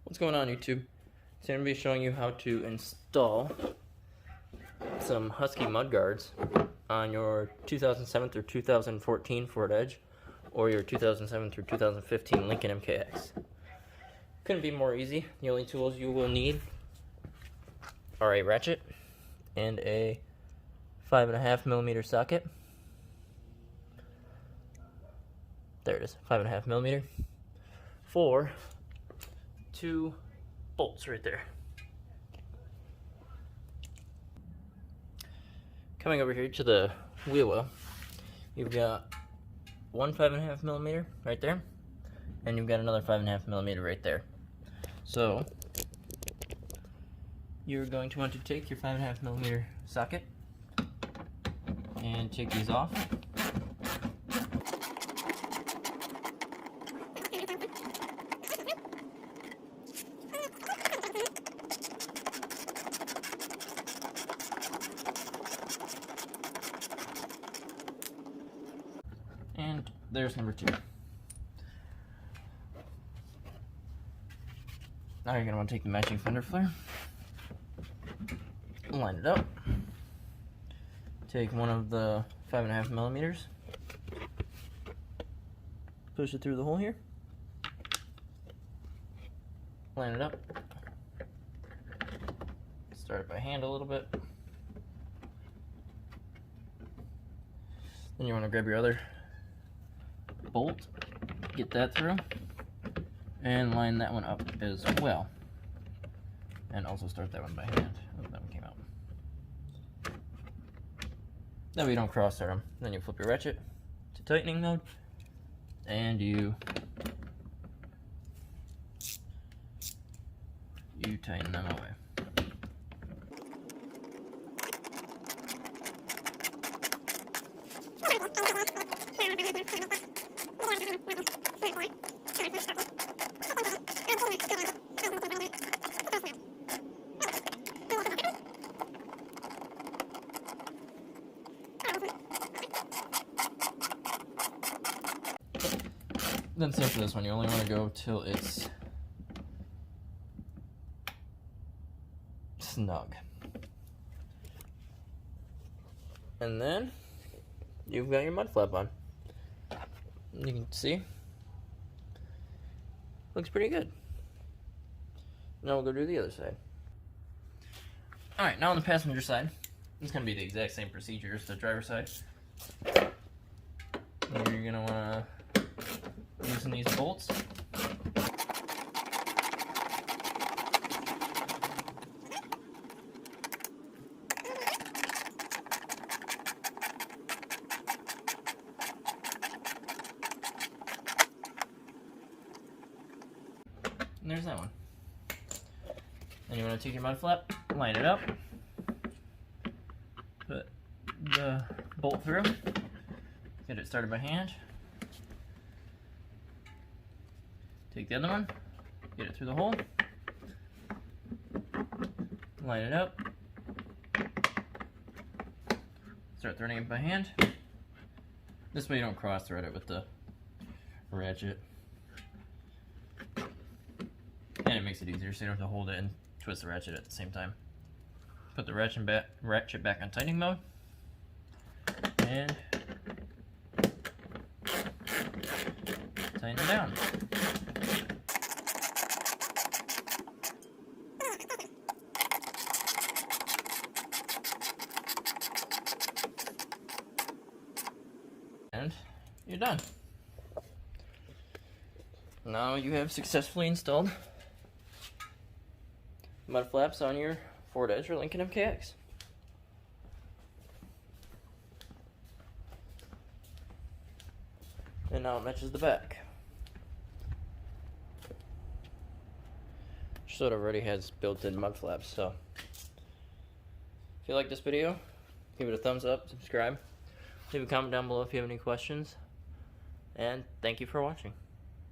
What's going on, YouTube? So I'm going to be showing you how to install some Husky mud guards on your 2007 through 2014 Ford Edge or your 2007 through 2015 Lincoln MKX. Couldn't be more easy. The only tools you will need are a ratchet and a 5.5mm socket. There it is, 5.5mm for 2 bolts right there. Coming over here to the wheel well, you've got one 5.5mm right there, and you've got another 5.5mm right there. So you're going to want to take your 5.5mm socket and take these off. And there's number 2. Now you're going to want to take the matching fender flare, line it up, take one of the 5.5mm, push it through the hole here, line it up, start it by hand a little bit, then you want to grab your other bolt, get that through, and line that one up as well, and also start that one by hand. Oh, that one came out. That way you don't cross thread them. Then you flip your ratchet to tightening mode, and you tighten them away. Then same for this one, you only want to go till it's snug. And then you've got your mud flap on. You can see, looks pretty good. Now we'll go do the other side. Alright, now on the passenger side, it's going to be the exact same procedure as the driver's side. You're going to want to loosen these bolts. And there's that one. Then you want to take your mud flap, line it up, put the bolt through, get it started by hand. Take the other one, get it through the hole, line it up, start threading it by hand. This way you don't cross thread it with the ratchet. And it makes it easier so you don't have to hold it and twist the ratchet at the same time. Put the ratchet back on tightening mode, and tighten it down. And you're done. Now you have successfully installed mud flaps on your Ford Edge or Lincoln MKX. And now it matches the back. Which sort of already has built-in mud flaps, so if you like this video, give it a thumbs up, subscribe, leave a comment down below if you have any questions, and thank you for watching.